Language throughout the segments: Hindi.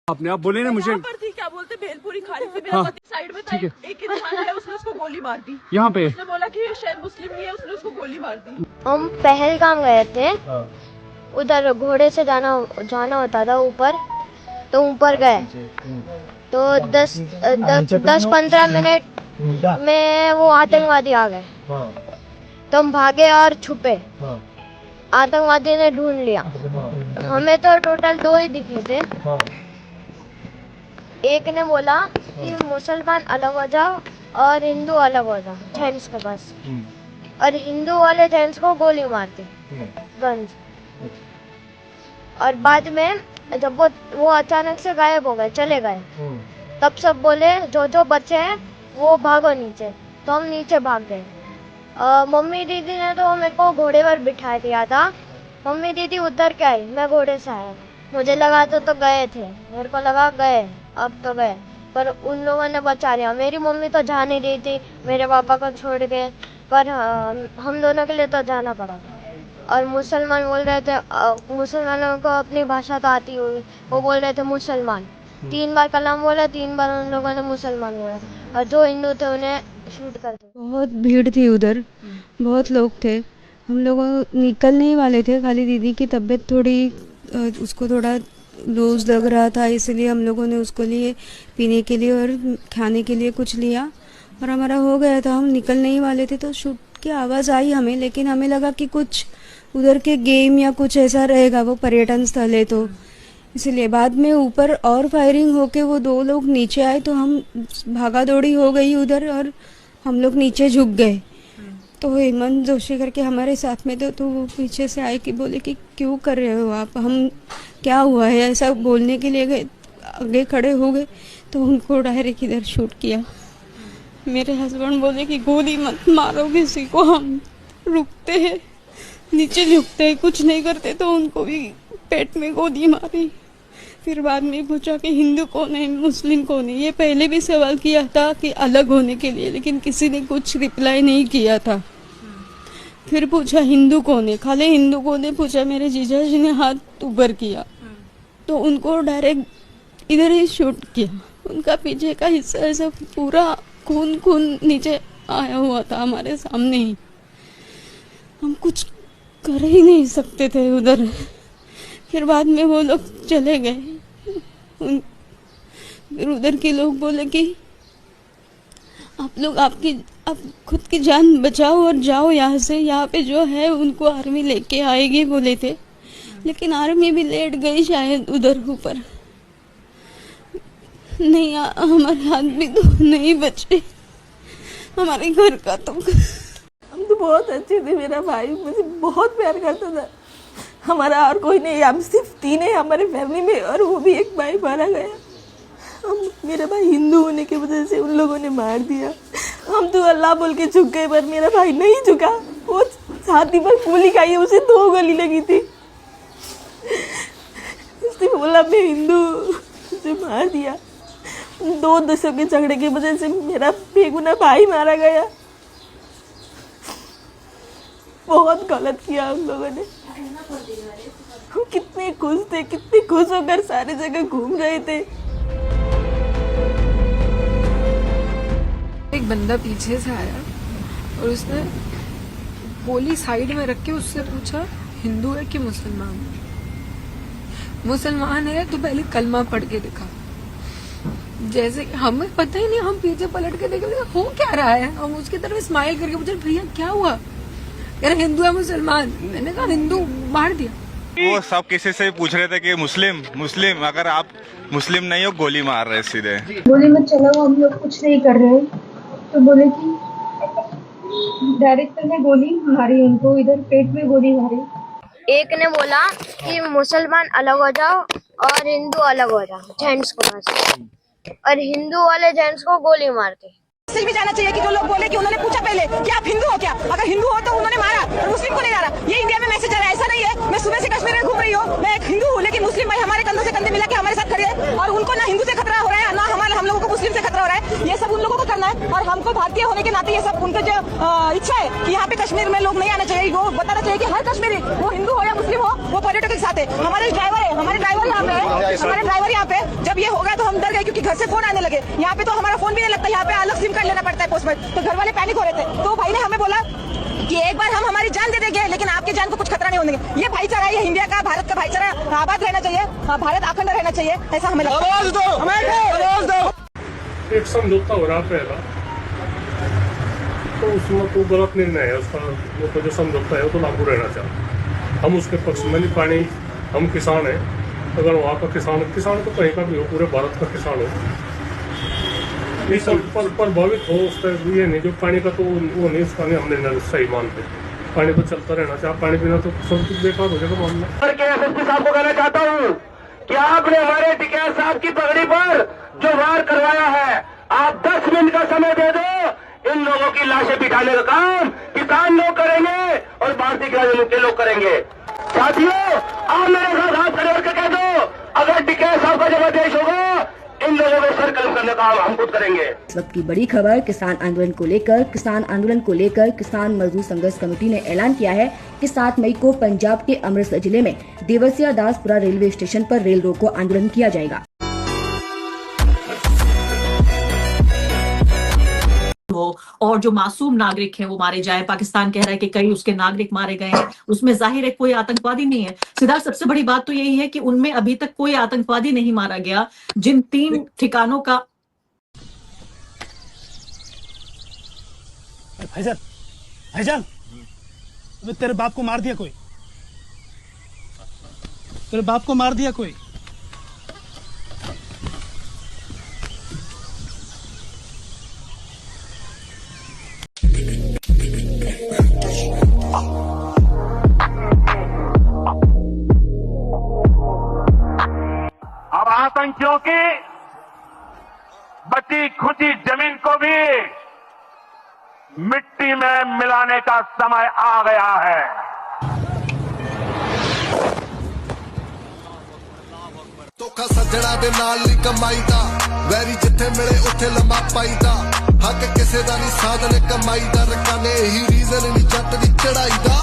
आपने आप बोले ना मुझे पर थी, क्या बोलते भेलपुरी खा रही थी, मेरा हाँ, पति साइड में था, ठीक है। एक इंसान है उसने उसको गोली मार दी। यहाँ पे उसने बोला कि शायद मुस्लिम नहीं है, उसने उसको गोली मार दी। हम पहलगाम गए थे, उधर घोड़े से जाना होता था ऊपर, तो ऊपर गए तो 10-15 मिनट में वो आतंकवादी आ गए। तो हम भागे और छुपे। आतंकवादी ने ढूंढ लिया। हमें तो टोटल 2 ही दिखे थे। एक ने बोला कि मुसलमान अलग हो जाओ और हिंदू अलग हो जाओ जेंट्स के पास, और हिंदू वाले जेंट्स को गोली मार दी गन से। और बाद में जब वो अचानक से गायब हो गए, चले गए, तब सब बोले जो बच्चे हैं वो भागो नीचे। तो हम नीचे भाग गए। मम्मी दीदी ने तो मेरे को घोड़े पर बिठा दिया था। मम्मी दीदी उतर के आई, मैं घोड़े से आया। मुझे लगा तो गए थे, मेरे को लगा गए, अब तो गए, पर उन लोगों ने बचा लिया। मेरी मम्मी तो जा नहीं रही थी मेरे पापा को छोड़ के, पर हम दोनों के लिए तो जाना पड़ा। और मुसलमान बोल रहे थे, मुसलमानों को अपनी भाषा तो आती होगी, वो बोल रहे थे मुसलमान। 3 बार कलाम बोला, 3 बार उन लोगों ने मुसलमान बोला, और जो हिंदू थे उन्हें शूट कर दिया। बहुत भीड़ थी उधर, बहुत लोग थे। हम लोग निकलने ही वाले थे, खाली दीदी की तबीयत थोड़ी उसको थोड़ा लूज लग रहा था, इसलिए हम लोगों ने उसको लिए पीने के लिए और खाने के लिए कुछ लिया, और हमारा हो गया था। हम निकलने ही वाले थे तो शूट की आवाज़ आई हमें, लेकिन हमें लगा कि कुछ उधर के गेम या कुछ ऐसा रहेगा, वो पर्यटन स्थल है तो इसलिए। बाद में ऊपर और फायरिंग होके वो 2 लोग नीचे आए, तो हम भागा दौड़ी हो गई उधर, और हम लोग नीचे झुक गए। तो हेमंत जोशी करके हमारे साथ में थे, तो वो पीछे से आए कि बोले कि क्यों कर रहे हो आप, हम क्या हुआ है ऐसा बोलने के लिए गए, आगे खड़े हो गए तो उनको डायरेक्ट इधर शूट किया। मेरे हस्बैंड बोले कि गोली मत मारो किसी को, हम रुकते हैं, नीचे झुकते हैं, कुछ नहीं करते, तो उनको भी पेट में गोली मारी। फिर बाद में पूछा कि हिंदू कौन है, मुस्लिम कौन है। ये पहले भी सवाल किया था कि अलग होने के लिए, लेकिन किसी ने कुछ रिप्लाई नहीं किया था। फिर पूछा हिंदू कौन है, खाली हिंदू कौन है पूछा, मेरे जीजा जी ने हाथ ऊपर किया तो उनको डायरेक्ट इधर ही शूट किया। उनका पीछे का हिस्सा ऐसा पूरा खून नीचे आया हुआ था हमारे सामने ही। हम कुछ कर ही नहीं सकते थे उधर। फिर बाद में वो लोग चले गए। फिर उधर के लोग बोले कि आप लोग आप खुद की जान बचाओ और जाओ यहाँ से, यहाँ पे जो है उनको आर्मी लेके आएगी बोले थे, लेकिन आर्मी भी लेट गई शायद उधर ऊपर। नहीं, हमारे आदमी तो नहीं बचे, हमारे घर का तो। हम तो बहुत अच्छे थे, मेरा भाई मुझे बहुत प्यार करता था। हमारा और कोई नहीं, हम सिर्फ 3 है हमारे फैमिली में, और वो भी एक भाई मारा गया। मेरा भाई हिंदू होने की वजह से उन लोगों ने मार दिया। हम तो अल्लाह बोल के झुक गए, पर मेरा भाई नहीं झुका। वो छाती पर गोली खाई, उसे 2 गोली लगी थी। उसने बोला मैं हिंदू, उसे मार दिया। 2 देशों के झगड़े की वजह से मेरा बेगुनाह भाई मारा गया। बहुत गलत किया उन लोगों ने। हम कितने खुश थे, कितने खुश होकर सारे जगह घूम रहे थे। एक बंदा पीछे से आया और उसने गोली साइड में रख के उससे पूछा हिंदू है कि मुसलमान। मुसलमान है तो पहले कलमा पढ़ के दिखा। जैसे हमें पता ही नहीं, हम पीछे पलट के देखे हो क्या रहा है, हम उसकी तरफ स्माइल करके पूछे भैया क्या हुआ, यार हिंदू है मुसलमान। मैंने कहा हिंदू, मार दिया। वो सब किसी से पूछ रहे थे कि मुस्लिम, अगर आप मुस्लिम नहीं हो गोली मार रहे सीधे। बोले मत चलो, हम लोग कुछ नहीं कर रहे, तो बोले कि डायरेक्टर ने गोली मारी उनको, इधर पेट में गोली मारी। एक ने बोला कि मुसलमान अलग हो जाओ और हिंदू अलग हो जाओ जेंट्स को पास, और हिंदू वाले जेंट्स को गोली मार दी। मैसेज भी जाना चाहिए कि जो लोग बोले कि उन्होंने पूछा पहले कि आप हिंदू हो क्या, अगर हिंदू हो तो उन्होंने मारा और मुस्लिम को नहीं मारा। ये इंडिया में मैसेज आ रहा है, ऐसा नहीं है। मैं सुबह से कश्मीर में घूम रही हूँ, मैं एक हिंदू हूँ, लेकिन मुस्लिम भाई हमारे कंधों से कंधे मिला के हमारे साथ खड़े हैं, और उनको ना हिंदू से खतरा हो रहा है, ना हम लोगों को मुस्लिम से खतरा हो रहा है। ये सब उन लोगों को करना है, और हमको भारतीय होने के नाते ये सब उनका जो इच्छा है कि यहाँ पे कश्मीर में लोग नहीं आना चाहिए, वो बताना चाहिए कि हर कश्मीरी, वो हिंदू हो या मुस्लिम हो, वो पर्यटकों के साथ है। हमारे ड्राइवर है, हमारे ड्राइवर यहाँ पे है, हमारे ड्राइवर यहाँ पे। जब ये होगा तो हम डर गए क्योंकि घर से फोन आने लगे। यहाँ पे तो हमारा फोन भी नहीं लगता, यहाँ पे अलग सिम कार्ड लेना पड़ता है पोस्ट पर। तो घर वाले पैनिक हो रहे थे। तो भाई ने हमें बोला कि एक बार हम हमारी जान दे देंगे लेकिन आपकी जान को कुछ खतरा नहीं होने देंगे। ये भाईचारा है, ये इंडिया का, भारत का भाईचारा आबाद रहना चाहिए, भारत अखंड रहना चाहिए, ऐसा हमें लगता है। एक समझौता हो रहा पहला, तो उसमें तो गलत निर्णय है उसका, वो तो जो समझौता है वो तो लागू रहना चाहिए। हम उसके पक्ष में नहीं, पानी हम किसान हैं, अगर वहाँ का किसान तो कहीं का भी हो, पूरे भारत का किसान हो, इस पर प्रभावित हो उसका ये नहीं, जो पानी का तो वो नहीं, उसका नहीं हमने सही मानते। पानी तो चलता रहना चाहिए, पानी बिना तो सब कुछ बेकार हो जाएगा मामला। एसएसपी साहब को कहना चाहता हूँ कि आपने हमारे टिकैत साहब की पगड़ी पर जो वार करवाया है, आप 10 मिनट का समय दे दो, इन लोगों की लाशें बिठाने का काम किसान लोग करेंगे और भारतीय के लोग करेंगे। साथियों, आप मेरे साथ हाथ खड़े होकर कह दो, अगर टिकैत साहब का जब आदेश होगा, इन लोगों को सर कलम करने का हम खुद करेंगे। इस वक्त की बड़ी खबर किसान आंदोलन को लेकर किसान मजदूर संघर्ष कमेटी ने ऐलान किया है कि 7 मई को पंजाब के अमृतसर जिले में देवसिया दासपुरा रेलवे स्टेशन पर रेल रोको आंदोलन किया जाएगा। और जो मासूम नागरिक हैं वो मारे जाए। पाकिस्तान कह रहा है कि कई उसके नागरिक मारे गए हैं, उसमें जाहिर है कोई आतंकवादी नहीं है। सिद्धार्थ, सबसे बड़ी बात तो यही है कि उनमें अभी तक कोई आतंकवादी नहीं मारा गया। जिन 3 ठिकानों का भाईजान, तेरे बाप को मार दिया कोई, तेरे बाप को मार दिया कोई। अब आतंकियों की बची खुची जमीन को भी मिट्टी में मिलाने का समय आ गया है। ਧੋਖਾ ਸੱਜਣਾ ਦੇ ਨਾਲ ਨਹੀਂ ਕਮਾਈਦਾ, ਵੈਰੀ ਜਿੱਥੇ ਮਿਲੇ ਉੱਥੇ ਲੰਮਾ ਪਾਈਦਾ, ਹੱਕ ਕਿਸੇ ਦਾ ਨਹੀਂ ਸਾਧਨ ਕਮਾਈ ਦਾ, ਰਕਾਨੇ ਹੀ ਰੀਜ਼ਨ ਨਹੀਂ ਜੱਟ ਦੀ ਚੜਾਈ ਦਾ।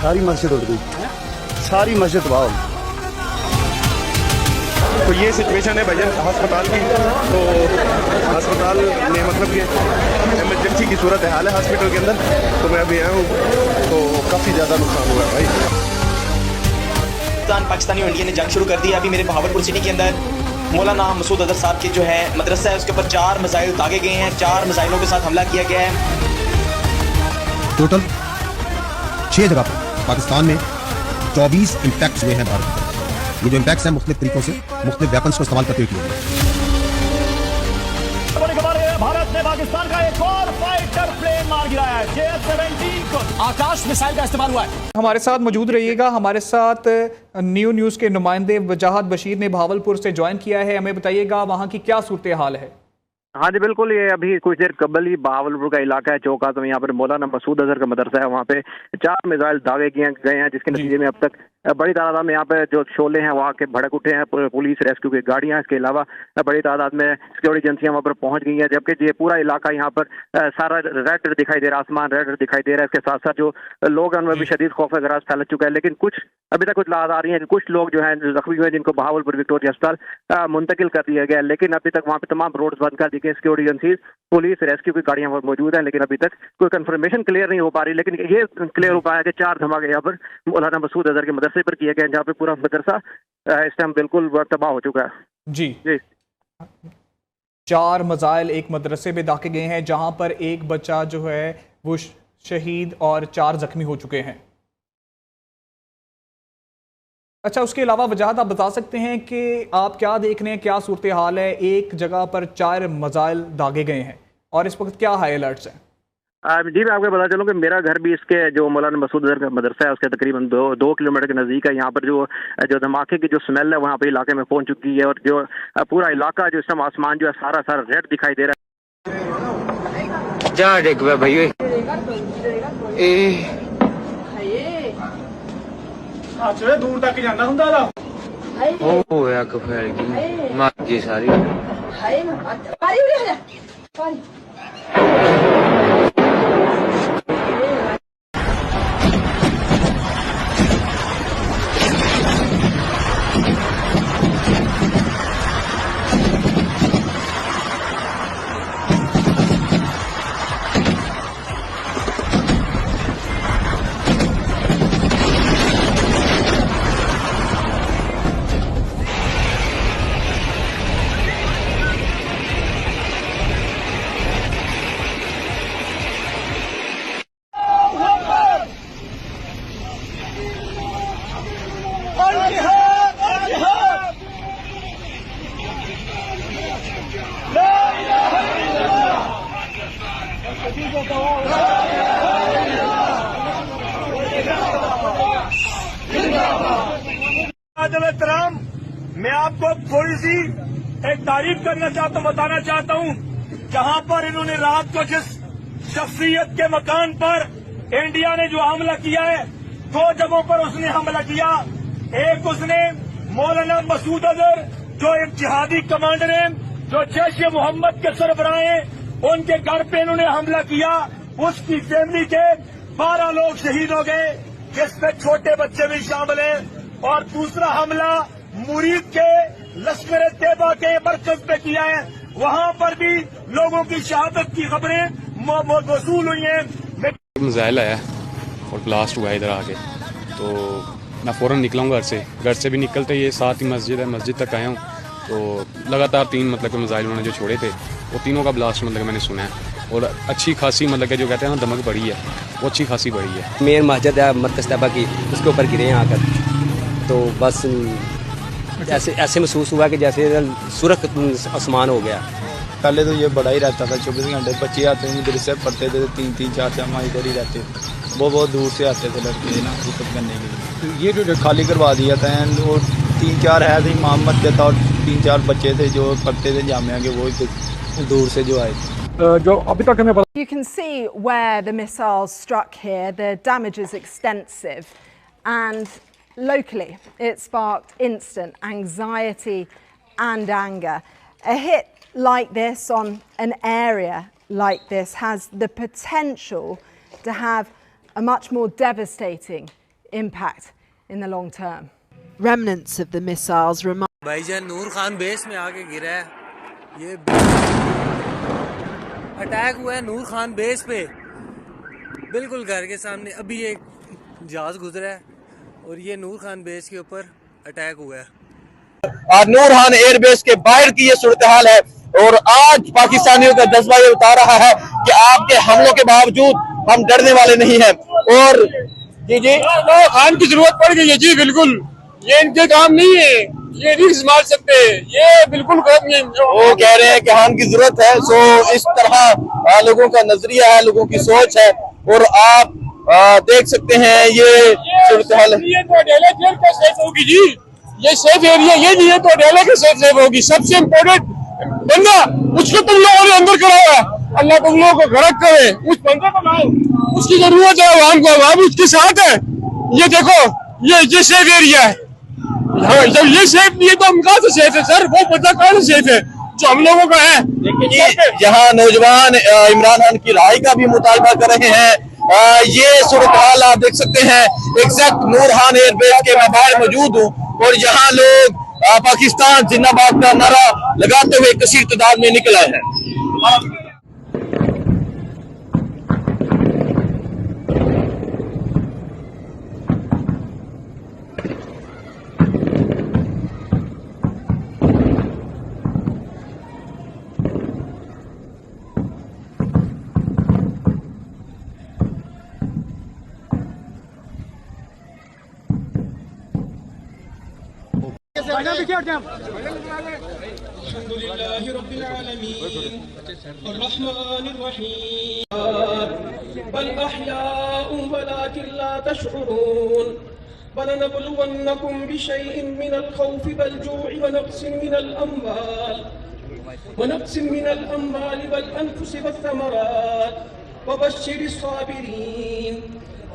सारी मस्जिद उड़ गई, सारी मस्जिद वाह। तो ये सिचुएशन है भजन अस्पताल की। तो अस्पताल में मतलब ये इमरजेंसी की सूरत हाल है हॉस्पिटल के अंदर। तो मैं अभी आया हूँ, तो काफ़ी ज़्यादा नुकसान हुआ है भाई। पाकिस्तानी और इंडिया ने जंग शुरू कर दी है। अभी मेरे बहावलपुर सिटी के अंदर मौलाना मसूद अजहर साहब के जो है मदरसा है, उसके ऊपर 4 मिसाइल दागे गए हैं। 4 मिसाइलों के साथ हमला किया गया है। टोटल 6 जगह पर पाकिस्तान में 24 इम्पैक्ट हुए हैं भारत में। ये जो इम्पैक्ट हैं मुख्तलिफ तरीकों से मुख्तलिफ वेपन्स को इस्तेमाल करते हुए किए गए। भारत ने पाकिस्तान का एक और फाइटर प्लेन मार गिराया है। JF-17 को आकाश मिसाइल का इस्तेमाल हुआ है। हमारे साथ मौजूद रहिएगा। हमारे साथ न्यूज़ के नुमाइंदे वजाहत बशीर ने भावलपुर से ज्वाइन किया है। हमें बताइएगा वहाँ की क्या सूरत हाल है। हाँ जी बिल्कुल, ये अभी कुछ देर कबल ही बहावलपुर का इलाका है चौका, तो यहाँ पर मौलाना मसूद अजहर का मदरसा है, वहाँ पे 4 मिसाइल दागे किए गए हैं, जिसके नतीजे में अब तक बड़ी तादाद में यहाँ पे जो शोले हैं वहाँ के भड़क उठे हैं। पुलिस रेस्क्यू की गाड़ियाँ, इसके अलावा बड़ी तादाद में सिक्योरिटी एजेंसियाँ वहाँ पर पहुँच गई हैं, जबकि ये पूरा इलाका यहाँ पर सारा रेड दिखाई दे रहा है, आसमान रेड दिखाई दे रहा है। इसके साथ साथ जो लोग हैं उनमें भी शदीद खौफ गराज फैल चुका है, लेकिन कुछ अभी तक कुछ लाद आ रही है। कुछ लोग जो है जख्मी हुए, जिनको बहावलपुर विक्टोरिया अस्पताल मुंतकिल कर दिया गया है, लेकिन अभी तक वहाँ पे तमाम रोड बंद कर दी गई। सिक्योरिटी एजेंसी, पुलिस, रेस्क्यू की गाड़ियाँ मौजूद हैं, लेकिन अभी तक कोई कंफर्मेशन क्लियर नहीं हो पा रही। लेकिन ये क्लियर हो पाया कि 4 धमाके यहाँ पर मौलाना मसूद अजहर के मदरसे पर किए गए, जहाँ पे पूरा मदरसा इस टाइम बिल्कुल तबाह हो चुका है। जी 4 मिसाइल एक मदरसे में दागे गए हैं, जहां पर एक बच्चा जो है वो शहीद और 4 जख्मी हो चुके हैं। अच्छा, उसके अलावा वजह आप बता सकते हैं कि आप क्या देख रहे हैं, क्या सूरत हाल है? एक जगह पर 4 मिसाइल दागे गए हैं और इस वक्त क्या हाई अलर्ट्स हैं? जी मैं आपको बता चलूँ कि मेरा घर भी इसके जो मौलाना मसूद अजहर का मदरसा है उसके तकरीबन दो किलोमीटर के नज़दीक है। यहाँ पर जो धमाके की जो स्मेल है वहाँ पर इलाके में पहुँच चुकी है और जो पूरा इलाका जो इस समय आसमान जो है सारा रेड दिखाई दे रहा है। जहाँ देख भाई दूर तक जाना हुंदा होया कफैल की मार जी सारी तराम मैं आपको थोड़ी सी एक तारीफ करना चाहता हूँ, बताना चाहता हूँ। जहाँ पर इन्होंने रात को जिस शख्सियत के मकान पर इंडिया ने जो हमला किया है, 2 जगहों पर उसने हमला किया। एक उसने मौलाना मसूद अजहर जो एक जिहादी कमांडर है, जो जैश ए मोहम्मद के सरबराह हैं, उनके घर पे इन्होंने हमला किया। उसकी फैमिली के 12 लोग शहीद हो गए, जिसमें छोटे बच्चे भी शामिल हैं। और दूसरा हमला मुरीद के लश्कर तैयबा के मरकज पे किया है, वहाँ पर भी लोगों की शहादत की खबरें मौसूल हुई हैं। मिसाइल आया और ब्लास्ट हुआ इधर आके, तो मैं फौरन निकला हूँ घर से भी निकलते ये साथ ही मस्जिद है, मस्जिद तक आया हूँ। तो लगातार 3 मतलब के मिसाइल उन्होंने जो छोड़े थे वो तीनों का ब्लास्ट मतलब मैंने सुना है और अच्छी खासी मतलब के जो कहते हैं ना दमक बढ़ी है, वो अच्छी खासी बढ़ी है। मेन मस्जिद है मरकज तैयबा की, उसके ऊपर गिरे हैं आकर, तो बस ऐसे महसूस हुआ कि जैसे सुरख आसमान हो गया। पहले तो ये बड़ा ही रहता था, 24 घंटे बच्चे आते हैं इधर से पढ़ते थे, 3-3, 4-4 माह इधर ही रहते थे। वो बहुत दूर से आते थे लड़के ना हिफाजत करने के लिए। ये जो खाली करवा दिया था वो 3-4 है थे मोहम्मद के और 3-4 बच्चे थे जो पढ़ते थे जामिया के, वो दूर से जो आए थे। जो अभी तक हमें You can see where the missiles struck here. The damage is extensive, and locally it sparked instant anxiety and anger. A hit like this on an area like this has the potential to have a much more devastating impact in the long term. Remnants of the missiles remind भाईजान नूर खान बेस में आके गिरा है, ये अटैक हुआ है नूर खान बेस पे, बिल्कुल घर के सामने। अभी एक जहाज गुजरा है और ये नूर खान बेस के ऊपर अटैक हुआ है। और नूर खान एयरबेस के बाहर की ये सूरत हाल है और आज पाकिस्तानियों का जज्बा ये उतार रहा है कि आपके हमलों के बावजूद हम डरने वाले नहीं हैं। और जी खान की जरूरत पड़ गई है जी, बिल्कुल ये इनके काम नहीं है, ये नहीं संभाल सकते, ये बिल्कुल गलत नहीं। वो कह रहे हैं कि खान की जरूरत है। सो इस तरह लोगों का नजरिया है, लोगों की सोच है और आप देख सकते हैं ये सूरत हाल है। जेल का सेफ होगी जी, ये सेफ एरिया ये नहीं है तो डेले के सेफ होगी। सबसे इम्पोर्टेंट बंदा उसको तुम लोगों ने अंदर कराया है, अल्लाह तुम लोगों को गरक करे, उस बंदे को लाओ, उसकी जरूरत है आवाम को, आवाम उसके साथ है। ये देखो ये सेफ एरिया है, जब ये सेफ नहीं है तो हम कहाँ से सेफ है सर? वो बंदा कहाँ से सेफ है जो हम लोगों का है? लेकिन यहाँ नौजवान इमरान खान की राय का भी मुतालबा कर रहे हैं। ये सूरत हाल आप देख सकते हैं, एग्जैक्ट नूर खान एयरबेस के मैं बाहर मौजूद हूँ और यहाँ लोग पाकिस्तान जिंदाबाद का नारा लगाते हुए कसीर तादाद में निकल आए हैं। वलनबलुवन्नकुम बिशैइन मिनल खौफि वल जू'i व नक़्सिन मिनल अम्वाल वल अनफुसि वस्समरात वबश्शिरिस साबिरीन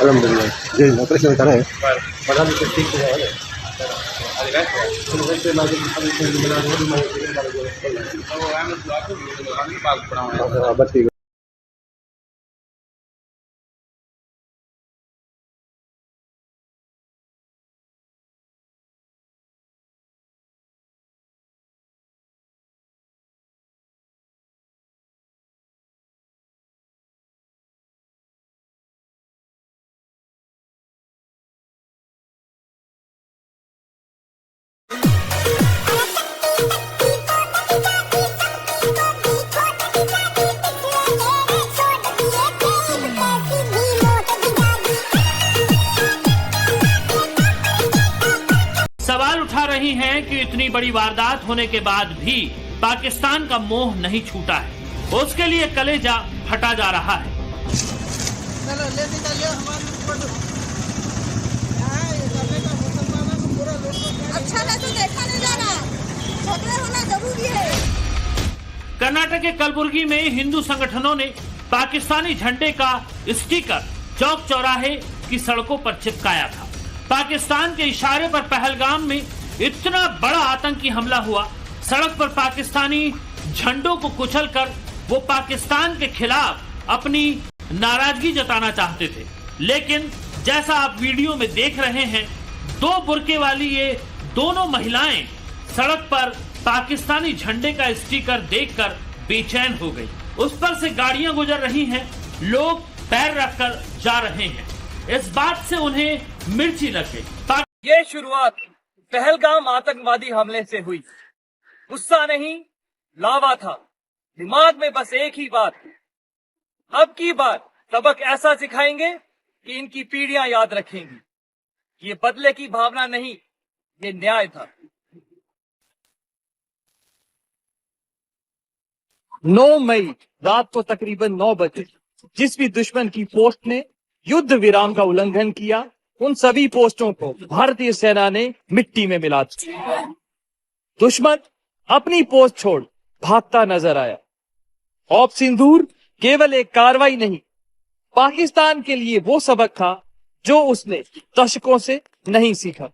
अल्हम्दुलिल्लाह ऑपरेशन कर रहे हैं बस ठीक है। सवाल उठा रही हैं कि इतनी बड़ी वारदात होने के बाद भी पाकिस्तान का मोह नहीं छूटा है, उसके लिए कलेजा फटा जा रहा है। अच्छा ना तो देखा नहीं जा रहा, झगड़ा होना जरूरी है। कर्नाटक के कलबुर्गी में हिंदू संगठनों ने पाकिस्तानी झंडे का स्टिकर चौक चौराहे की सड़कों पर चिपकाया था। पाकिस्तान के इशारे पर पहलगाम में इतना बड़ा आतंकी हमला हुआ, सड़क पर पाकिस्तानी झंडों को कुचलकर वो पाकिस्तान के खिलाफ अपनी नाराजगी जताना चाहते थे। लेकिन जैसा आप वीडियो में देख रहे हैं, दो बुर्के वाली ये दोनों महिलाएं सड़क पर पाकिस्तानी झंडे का स्टिकर देखकर बेचैन हो गई। उस पर से गाड़ियां गुजर रही हैं, लोग पैर रखकर जा रहे हैं। इस बात से उन्हें मिर्ची लग गई। ये शुरुआत पहलगाम आतंकवादी हमले से हुई। गुस्सा नहीं, लावा था। दिमाग में बस एक ही बात, अब की बार सबक ऐसा सिखाएंगे कि इनकी पीढ़ियां याद रखेंगी। ये बदले की भावना नहीं, ये न्याय था। 9 मई रात को तकरीबन 9 बजे जिस भी दुश्मन की पोस्ट ने युद्ध विराम का उल्लंघन किया, उन सभी पोस्टों को भारतीय सेना ने मिट्टी में मिला दिया। दुश्मन अपनी पोस्ट छोड़ भागता नजर आया। ऑप सिंदूर केवल एक कार्रवाई नहीं, पाकिस्तान के लिए वो सबक था जो उसने दशकों से नहीं सीखा।